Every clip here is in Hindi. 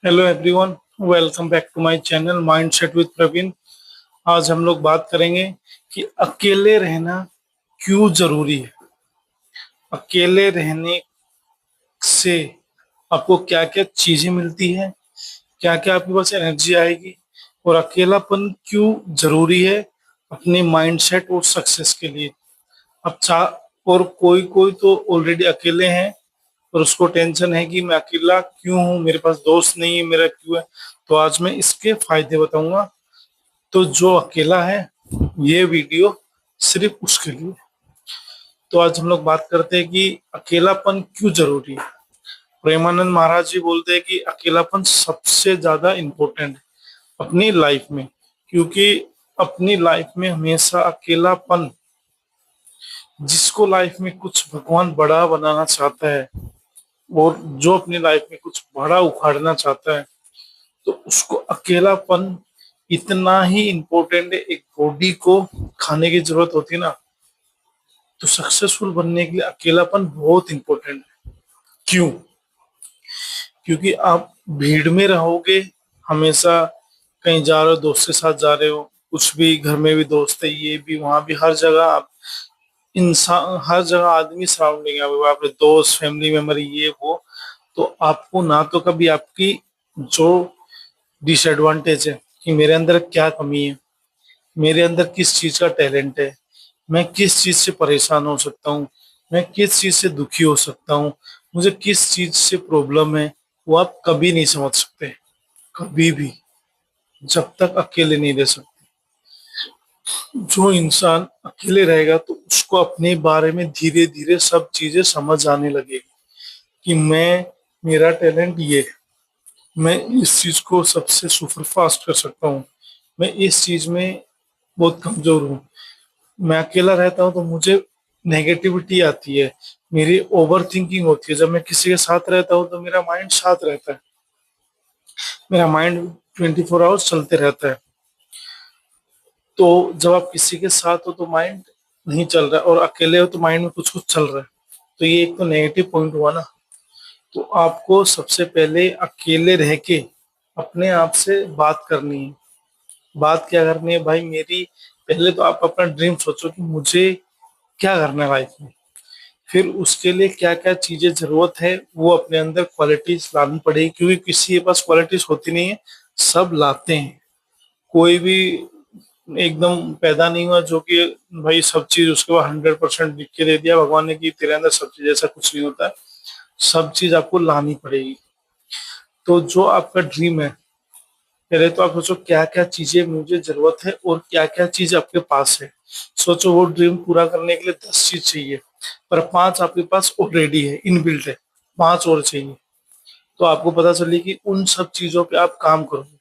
Hello everyone, welcome back to my channel Mindset with Praveen. आज हम लोग बात करेंगे कि अकेले रहना क्यों जरूरी है। अकेले रहने से आपको क्या क्या चीजें मिलती है, क्या क्या आपके पास एनर्जी आएगी, और अकेलापन क्यों जरूरी है अपने माइंडसेट और सक्सेस के लिए। अब चा और कोई कोई तो ऑलरेडी अकेले हैं और उसको टेंशन है कि मैं अकेला क्यों हूँ, मेरे पास दोस्त नहीं है, मेरा क्यों है। तो आज मैं इसके फायदे बताऊंगा। तो जो अकेला है, ये वीडियो सिर्फ उसके लिए। तो आज हम लोग बात करते हैं कि अकेलापन क्यों जरूरी है। प्रेमानंद महाराज जी बोलते हैं कि अकेलापन सबसे ज्यादा इम्पोर्टेंट है अपनी लाइफ में, क्योंकि अपनी लाइफ में हमेशा अकेलापन, जिसको लाइफ में कुछ भगवान बड़ा बनाना चाहता है और जो अपनी लाइफ में कुछ बड़ा उखाड़ना चाहता है, तो उसको अकेलापन इतना ही इम्पोर्टेंट है। एक बॉडी को खाने की जरूरत होती है ना, तो सक्सेसफुल बनने के लिए अकेलापन बहुत इम्पोर्टेंट है। क्यों? क्योंकि आप भीड़ में रहोगे हमेशा, कहीं जा रहे हो दोस्त के साथ जा रहे हो, कुछ भी घर में भी दोस्त है, ये भी वहां भी, हर जगह आप इंसान, हर जगह आदमी सराउंडिंग है, आपके दोस्त फैमिली मेंबर ये वो। तो आपको ना तो कभी आपकी जो डिसएडवांटेज है कि मेरे अंदर क्या कमी है, मेरे अंदर किस चीज का टैलेंट है, मैं किस चीज से परेशान हो सकता हूँ, मैं किस चीज से दुखी हो सकता हूँ, मुझे किस चीज से प्रॉब्लम है, वो आप कभी नहीं समझ सकते, कभी भी, जब तक अकेले नहीं रह सकते। जो इंसान अकेले रहेगा तो उसको अपने बारे में धीरे धीरे सब चीजें समझ आने लगेगी कि मेरा टैलेंट ये है, मैं इस चीज को सबसे सुपर फास्ट कर सकता हूँ, मैं इस चीज में बहुत कमजोर हूँ। मैं अकेला रहता हूँ तो मुझे नेगेटिविटी आती है, मेरी ओवर थिंकिंग होती है। जब मैं किसी के साथ रहता हूँ तो मेरा माइंड साथ रहता है, मेरा माइंड 24 आवर्स चलते रहता है। तो जब आप किसी के साथ हो तो माइंड नहीं चल रहा है, और अकेले हो तो माइंड में कुछ कुछ चल रहा है। तो ये एक तो नेगेटिव पॉइंट हुआ ना। तो आपको सबसे पहले अकेले रह के अपने आप से बात करनी है। बात क्या करनी है भाई मेरी? पहले तो आप अपना ड्रीम सोचो कि मुझे क्या करना है लाइफ में। फिर उसके लिए क्या क्या चीजें जरूरत है, वो अपने अंदर क्वालिटीज लानी पड़ेगी, क्योंकि किसी के पास क्वालिटीज होती नहीं है, सब लाते हैं। कोई भी एकदम पैदा नहीं हुआ जो कि भाई सब चीज उसके बाद 100% लिख के दे दिया भगवान ने कि तेरे अंदर सब चीज, ऐसा कुछ नहीं होता है। सब चीज आपको लानी पड़ेगी। तो जो आपका ड्रीम है, पहले तो आप सोचो क्या क्या चीजें मुझे जरूरत है और क्या क्या चीज आपके पास है। सोचो वो ड्रीम पूरा करने के लिए 10 चीज चाहिए, पर 5 आपके पास ऑलरेडी है, इनबिल्ट है, 5 और चाहिए। तो आपको पता चले कि उन सब चीजों पे आप काम करोगे।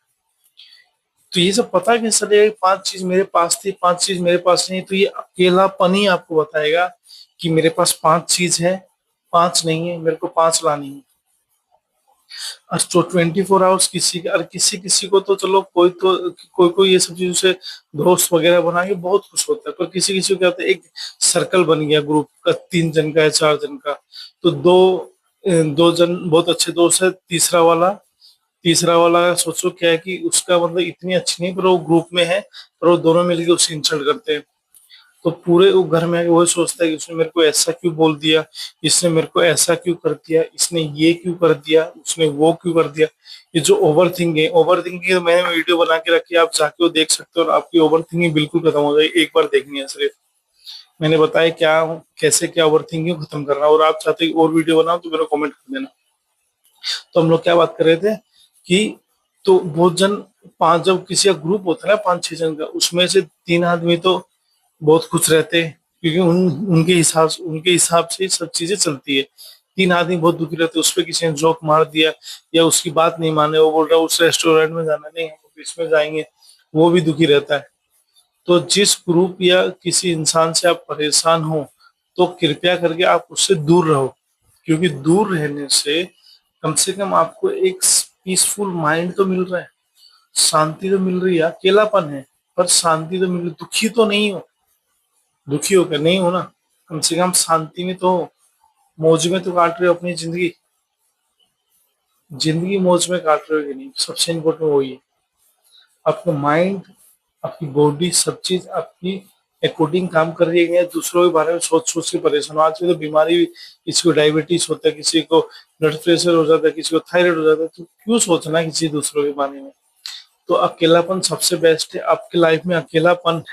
तो ये सब पता कैसे चलेगा कि 5 चीज मेरे पास थी, 5 चीज मेरे पास नहीं? तो ये अकेलापन ही आपको बताएगा कि मेरे पास 5 चीज है, 5 नहीं है, मेरे को 5 लानी है। और जो 24 आवर्स किसी के, और किसी किसी को तो चलो, कोई कोई ये सब चीजों से दोस्त वगैरह बना के बहुत खुश होता है, पर किसी किसी को क्या होता है, एक सर्कल बन गया ग्रुप का, 3 जन का या 4 जन का। तो दो जन बहुत अच्छे दोस्त है, तीसरा वाला सोचो क्या है कि उसका मतलब इतनी अच्छी नहीं, पर वो ग्रुप में है, पर वो दोनों मिलकर उसे इंसल्ट करते हैं। तो पूरे वो घर में आके वही सोचता है कि उसने मेरे को ऐसा क्यों बोल दिया, इसने मेरे को ऐसा क्यों कर दिया, इसने ये क्यों कर दिया, उसने वो क्यों कर दिया। ये जो ओवर थिंकिंग है, ओवर थिंकिंग तो मैंने वीडियो बना के रखी है, आप जाके वो देख सकते हो, और आपकी ओवर थिंकिंग बिल्कुल खत्म हो जाएगी। एक बार देखनी है सिर्फ, मैंने बताया क्या, कैसे क्या ओवर थिंकिंग खत्म करना। और आप चाहते हो और वीडियो बनाओ तो मेरे को कमेंट कर देना। तो हम लोग क्या बात कर रहे थे कि, तो बहुत जन, पांच, जब किसी का ग्रुप होता है ना 5-6 जन का, उसमें से 3 आदमी तो बहुत खुश रहते हैं, क्योंकि उनके हिसाब से ही सब चीजें चलती है। 3 आदमी बहुत दुखी रहते हैं, उस पर किसी ने जोक मार दिया या उसकी बात नहीं माने, वो बोल रहा है उस रेस्टोरेंट में जाना नहीं, हम इसमें जाएंगे, वो भी दुखी रहता है। तो जिस ग्रुप या किसी इंसान से आप परेशान हो, तो कृपया करके आप उससे दूर रहो, क्योंकि दूर रहने से कम आपको एक पीसफुल माइंड तो मिल रहा है, शांति तो मिल रही है। अकेलापन है पर शांति तो मिल रही, दुखी तो नहीं हो। दुखी होकर नहीं हो ना, कम से कम शांति में तो हो, मौज में तो काट रहे हो अपनी जिंदगी। जिंदगी मौज में काट रहे हो कि नहीं, सबसे इम्पोर्टेंट वही है। आपका माइंड, आपकी बॉडी, सब चीज आपकी अकॉर्डिंग काम कर रही है, दूसरों के बारे में सोच सोच के परेशान हो। आज की तो बीमारी भी, किसी को डायबिटीज होता है, किसी को ब्लड प्रेशर हो जाता है, किसी को थायराइड हो जाता है, तो क्यों सोचना है किसी दूसरों के बारे में। तो अकेलापन सबसे बेस्ट है आपकी लाइफ में। अकेलापन,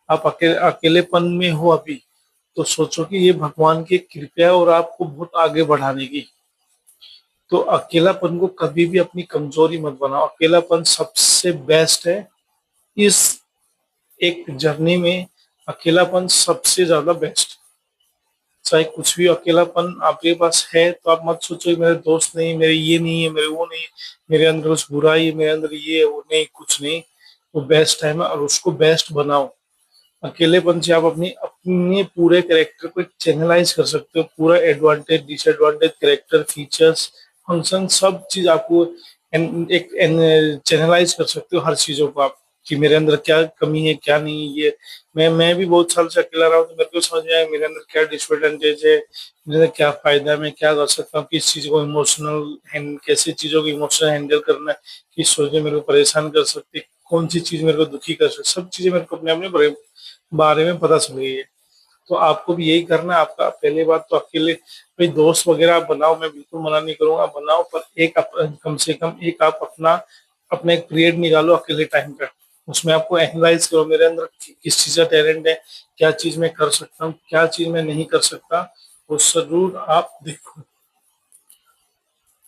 आप अकेलेपन में हो अभी, तो सोचो कि ये भगवान की कृपा है और आपको बहुत आगे बढ़ाने की। तो अकेलापन को कभी भी अपनी कमजोरी मत बनाओ, अकेलापन सबसे बेस्ट है इस एक जर्नी में। अकेलापन सबसे ज्यादा बेस्ट, चाहे कुछ भी अकेलापन आपके पास है तो आप मत सोचो कि मेरे दोस्त नहीं, मेरे ये नहीं है, मेरे वो नहीं है, मेरे अंदर कुछ बुराई है, मेरे अंदर ये है वो नहीं, कुछ नहीं। वो बेस्ट टाइम है और उसको बेस्ट बनाओ। अकेलेपन से आप अपनी अपने पूरे कैरेक्टर को चैनलाइज कर सकते हो, पूरा advantage disadvantage character features function सब चीज आपको एक चैनलाइज कर सकते हो, हर चीजों को आप, कि मेरे अंदर क्या कमी है क्या नहीं है। ये मैं भी बहुत साल से अकेला रहा हूँ, तो मेरे को समझ में आया मेरे अंदर क्या डिसएडवांटेज है, मेरे अंदर क्या फायदा है, मैं क्या कर सकता हूँ, किस चीज को इमोशनल कैसे चीजों को इमोशनल हैंडल करना है, किस सोचें मेरे को परेशान कर सकती है, कौन सी चीज मेरे को दुखी कर सकती, सब चीजें मेरे को अपने अपने बारे में पता चल गई है। तो आपको भी यही करना है। आपका पहले बात तो अकेले भाई दोस्त वगैरह आप बनाओ, मैं बिल्कुल मना नहीं करूंगा, बनाओ, पर एक कम से कम एक आप अपना एक पीरियड निकालो अकेले टाइम का। उसमें आपको एनालाइज करो मेरे अंदर किस चीज का टैलेंट है, क्या चीज मैं कर सकता हूँ, क्या चीज मैं नहीं कर सकता, वो जरूर आप देखो।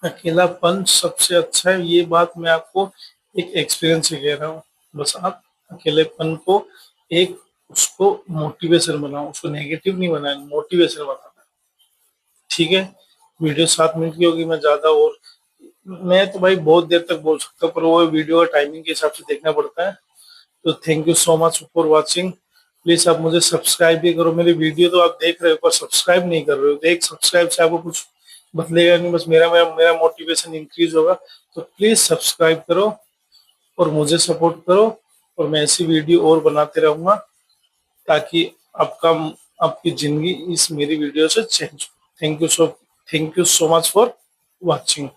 अकेलापन सबसे अच्छा है, ये बात मैं आपको एक एक्सपीरियंस से कह रहा हूँ। बस आप अकेलेपन को एक उसको मोटिवेशन बनाओ, उसको नेगेटिव नहीं बनाना, मोटिवेशन बनाना। ठीक है, वीडियो 7 मिनट की होगी, मैं ज्यादा और मैं तो भाई बहुत देर तक बोल सकता हूँ, पर वो वीडियो का टाइमिंग के हिसाब से देखना पड़ता है। तो thank you so much for watching. Please आप मुझे सब्सक्राइब भी करो, मेरी वीडियो तो आप देख रहे हो पर सब्सक्राइब नहीं कर रहे हो। तो एक सब्सक्राइब से आपको कुछ बदलेगा नहीं, बस मेरा मेरा मेरा मोटिवेशन इंक्रीज होगा। तो प्लीज सब्सक्राइब करो और मुझे सपोर्ट करो, और मैं ऐसी वीडियो और बनाते रहूंगा, ताकि आपका आपकी जिंदगी इस मेरी वीडियो से चेंज हो। Thank you so much for watching.